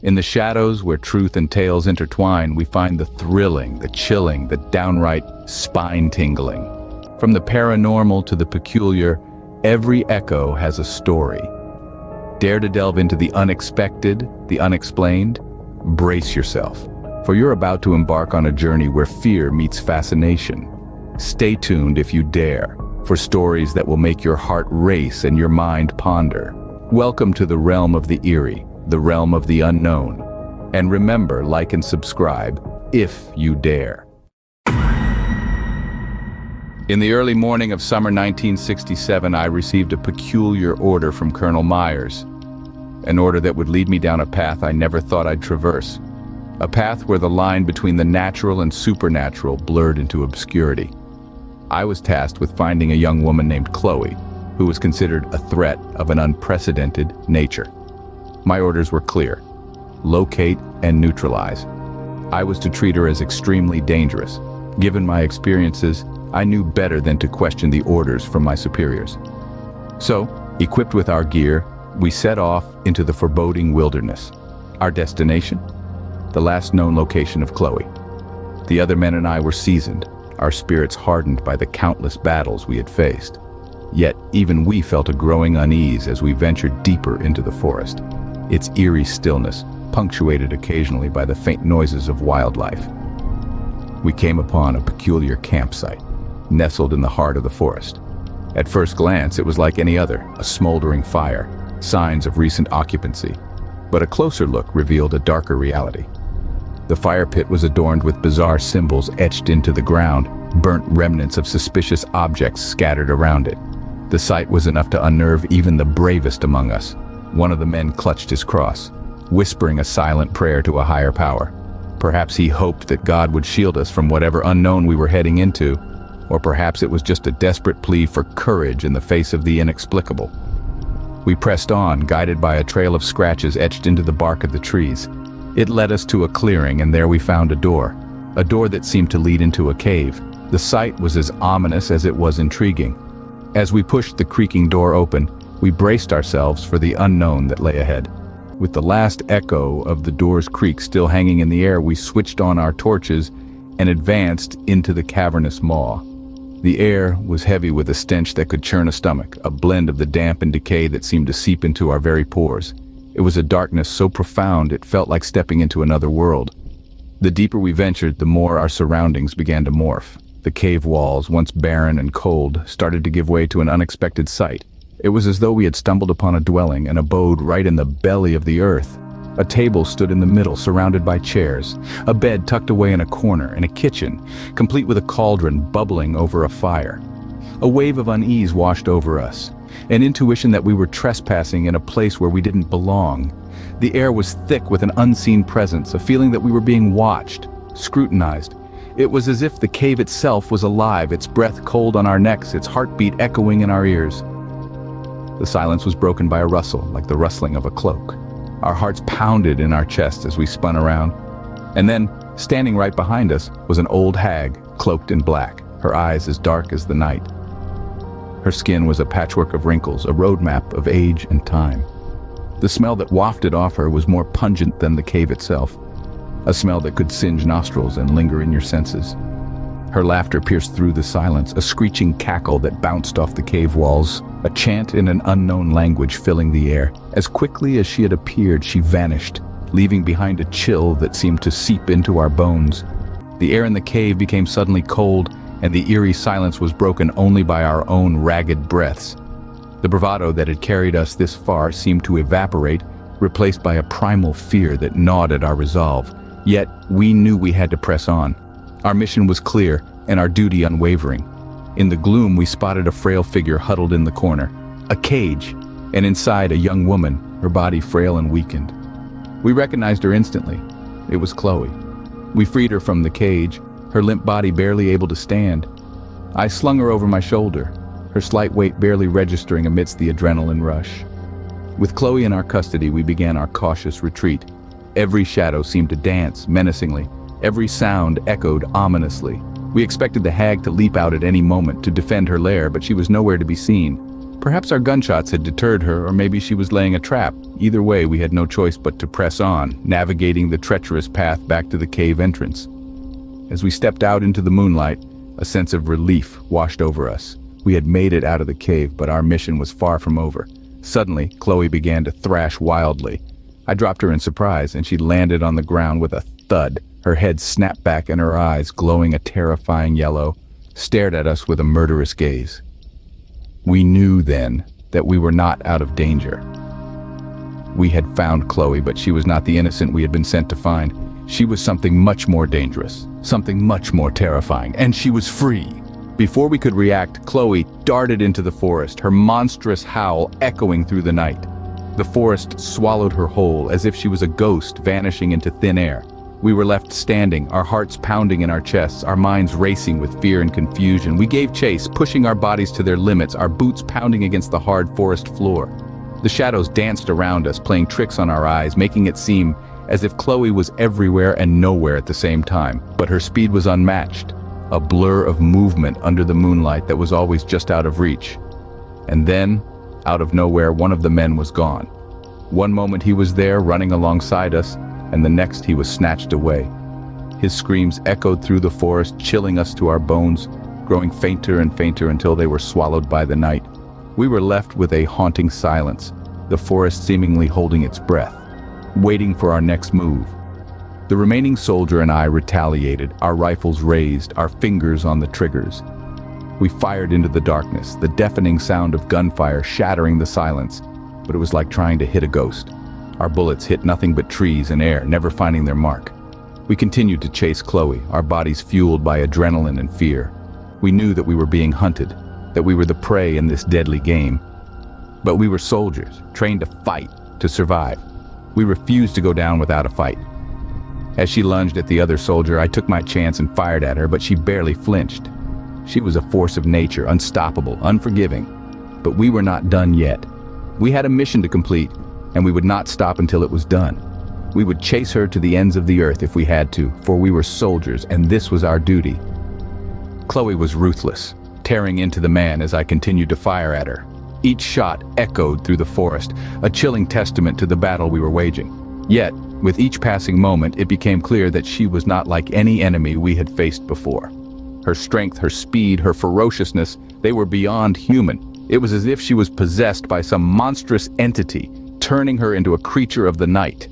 In the shadows where truth and tales intertwine, we find the thrilling, the chilling, the downright spine-tingling. From the paranormal to the peculiar, every echo has a story. Dare to delve into the unexpected, the unexplained? Brace yourself, for you're about to embark on a journey where fear meets fascination. Stay tuned if you dare, for stories that will make your heart race and your mind ponder. Welcome to the realm of the eerie, the realm of the unknown. And remember, like and subscribe, if you dare. In the early morning of summer 1967, I received a peculiar order from Colonel Myers. An order that would lead me down a path I never thought I'd traverse. A path where the line between the natural and supernatural blurred into obscurity. I was tasked with finding a young woman named Chloe, who was considered a threat of an unprecedented nature. My orders were clear: locate and neutralize. I was to treat her as extremely dangerous. Given my experiences, I knew better than to question the orders from my superiors. So, equipped with our gear, we set off into the foreboding wilderness. Our destination? The last known location of Chloe. The other men and I were seasoned, our spirits hardened by the countless battles we had faced. Yet, even we felt a growing unease as we ventured deeper into the forest, its eerie stillness punctuated occasionally by the faint noises of wildlife. We came upon a peculiar campsite, nestled in the heart of the forest. At first glance, it was like any other, a smoldering fire, signs of recent occupancy. But a closer look revealed a darker reality. The fire pit was adorned with bizarre symbols etched into the ground, burnt remnants of suspicious objects scattered around it. The sight was enough to unnerve even the bravest among us. One of the men clutched his cross, whispering a silent prayer to a higher power. Perhaps he hoped that God would shield us from whatever unknown we were heading into, or perhaps it was just a desperate plea for courage in the face of the inexplicable. We pressed on, guided by a trail of scratches etched into the bark of the trees. It led us to a clearing, and there we found a door that seemed to lead into a cave. The sight was as ominous as it was intriguing. As we pushed the creaking door open, we braced ourselves for the unknown that lay ahead. With the last echo of the door's creak still hanging in the air, we switched on our torches and advanced into the cavernous maw. The air was heavy with a stench that could churn a stomach, a blend of the damp and decay that seemed to seep into our very pores. It was a darkness so profound it felt like stepping into another world. The deeper we ventured, the more our surroundings began to morph. The cave walls, once barren and cold, started to give way to an unexpected sight. It was as though we had stumbled upon a dwelling, an abode right in the belly of the earth. A table stood in the middle, surrounded by chairs, a bed tucked away in a corner, and a kitchen, complete with a cauldron bubbling over a fire. A wave of unease washed over us, an intuition that we were trespassing in a place where we didn't belong. The air was thick with an unseen presence, a feeling that we were being watched, scrutinized. It was as if the cave itself was alive, its breath cold on our necks, its heartbeat echoing in our ears. The silence was broken by a rustle, like the rustling of a cloak. Our hearts pounded in our chests as we spun around. And then, standing right behind us, was an old hag, cloaked in black, her eyes as dark as the night. Her skin was a patchwork of wrinkles, a roadmap of age and time. The smell that wafted off her was more pungent than the cave itself, a smell that could singe nostrils and linger in your senses. Her laughter pierced through the silence, a screeching cackle that bounced off the cave walls, a chant in an unknown language filling the air. As quickly as she had appeared, she vanished, leaving behind a chill that seemed to seep into our bones. The air in the cave became suddenly cold, and the eerie silence was broken only by our own ragged breaths. The bravado that had carried us this far seemed to evaporate, replaced by a primal fear that gnawed at our resolve. Yet, we knew we had to press on. Our mission was clear, and our duty unwavering. In the gloom, we spotted a frail figure huddled in the corner. A cage, and inside a young woman, her body frail and weakened. We recognized her instantly. It was Chloe. We freed her from the cage, her limp body barely able to stand. I slung her over my shoulder, her slight weight barely registering amidst the adrenaline rush. With Chloe in our custody, we began our cautious retreat. Every shadow seemed to dance menacingly. Every sound echoed ominously. We expected the hag to leap out at any moment to defend her lair, but she was nowhere to be seen. Perhaps our gunshots had deterred her, or maybe she was laying a trap. Either way, we had no choice but to press on, navigating the treacherous path back to the cave entrance. As we stepped out into the moonlight, a sense of relief washed over us. We had made it out of the cave, but our mission was far from over. Suddenly, Chloe began to thrash wildly. I dropped her in surprise, and she landed on the ground with a thud. Her head snapped back and her eyes, glowing a terrifying yellow, stared at us with a murderous gaze. We knew then that we were not out of danger. We had found Chloe, but she was not the innocent we had been sent to find. She was something much more dangerous, something much more terrifying, and she was free. Before we could react, Chloe darted into the forest, her monstrous howl echoing through the night. The forest swallowed her whole, as if she was a ghost vanishing into thin air. We were left standing, our hearts pounding in our chests, our minds racing with fear and confusion. We gave chase, pushing our bodies to their limits, our boots pounding against the hard forest floor. The shadows danced around us, playing tricks on our eyes, making it seem as if Chloe was everywhere and nowhere at the same time. But her speed was unmatched, a blur of movement under the moonlight that was always just out of reach. And then, out of nowhere, one of the men was gone. One moment he was there, running alongside us, and the next he was snatched away. His screams echoed through the forest, chilling us to our bones, growing fainter and fainter until they were swallowed by the night. We were left with a haunting silence, the forest seemingly holding its breath, waiting for our next move. The remaining soldier and I retaliated, our rifles raised, our fingers on the triggers. We fired into the darkness, the deafening sound of gunfire shattering the silence, but it was like trying to hit a ghost. Our bullets hit nothing but trees and air, never finding their mark. We continued to chase Chloe, our bodies fueled by adrenaline and fear. We knew that we were being hunted, that we were the prey in this deadly game. But we were soldiers, trained to fight, to survive. We refused to go down without a fight. As she lunged at the other soldier, I took my chance and fired at her, but she barely flinched. She was a force of nature, unstoppable, unforgiving. But we were not done yet. We had a mission to complete, and we would not stop until it was done. We would chase her to the ends of the earth if we had to, for we were soldiers, and this was our duty. Chloe was ruthless, tearing into the man as I continued to fire at her. Each shot echoed through the forest, a chilling testament to the battle we were waging. Yet, with each passing moment, it became clear that she was not like any enemy we had faced before. Her strength, her speed, her ferociousness, they were beyond human. It was as if she was possessed by some monstrous entity, turning her into a creature of the night.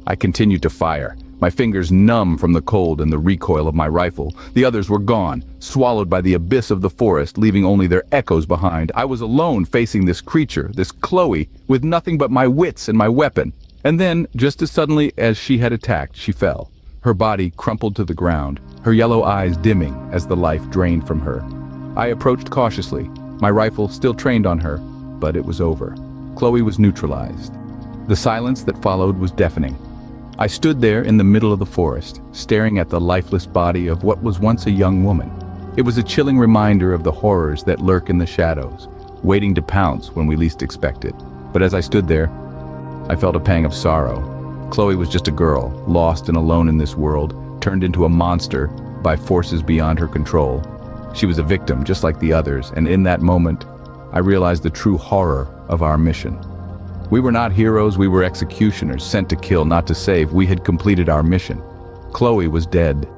I continued to fire, my fingers numb from the cold and the recoil of my rifle. The others were gone, swallowed by the abyss of the forest, leaving only their echoes behind. I was alone facing this creature, this Chloe, with nothing but my wits and my weapon. And then, just as suddenly as she had attacked, she fell. Her body crumpled to the ground, her yellow eyes dimming as the life drained from her. I approached cautiously, my rifle still trained on her, but it was over. Chloe was neutralized. The silence that followed was deafening. I stood there in the middle of the forest, staring at the lifeless body of what was once a young woman. It was a chilling reminder of the horrors that lurk in the shadows, waiting to pounce when we least expect it. But as I stood there, I felt a pang of sorrow. Chloe was just a girl, lost and alone in this world, turned into a monster by forces beyond her control. She was a victim, just like the others, and in that moment, I realized the true horror of our mission. We were not heroes, we were executioners, sent to kill, not to save. We had completed our mission. Chloe was dead.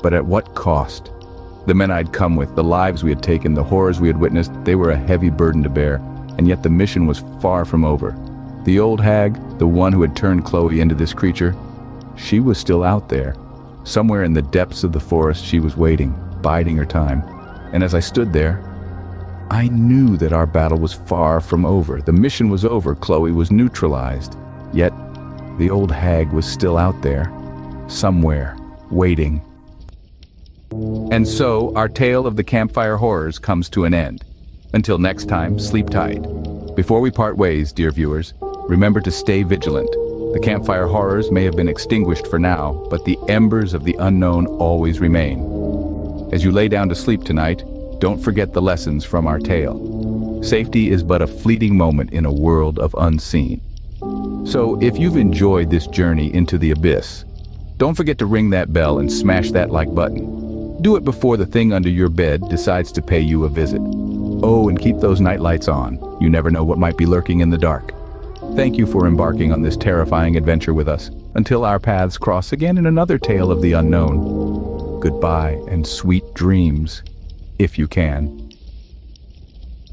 But at what cost? The men I'd come with, the lives we had taken, the horrors we had witnessed, they were a heavy burden to bear, and yet the mission was far from over. The old hag, the one who had turned Chloe into this creature, she was still out there. Somewhere in the depths of the forest, she was waiting, biding her time. And as I stood there, I knew that our battle was far from over. The mission was over, Chloe was neutralized. Yet, the old hag was still out there, somewhere, waiting. And so, our tale of the Campfire Horrors comes to an end. Until next time, sleep tight. Before we part ways, dear viewers, remember to stay vigilant. The Campfire Horrors may have been extinguished for now, but the embers of the unknown always remain. As you lay down to sleep tonight, don't forget the lessons from our tale. Safety is but a fleeting moment in a world of unseen. So if you've enjoyed this journey into the abyss, don't forget to ring that bell and smash that like button. Do it before the thing under your bed decides to pay you a visit. Oh, and keep those nightlights on. You never know what might be lurking in the dark. Thank you for embarking on this terrifying adventure with us, until our paths cross again in another tale of the unknown. Goodbye and sweet dreams, if you can.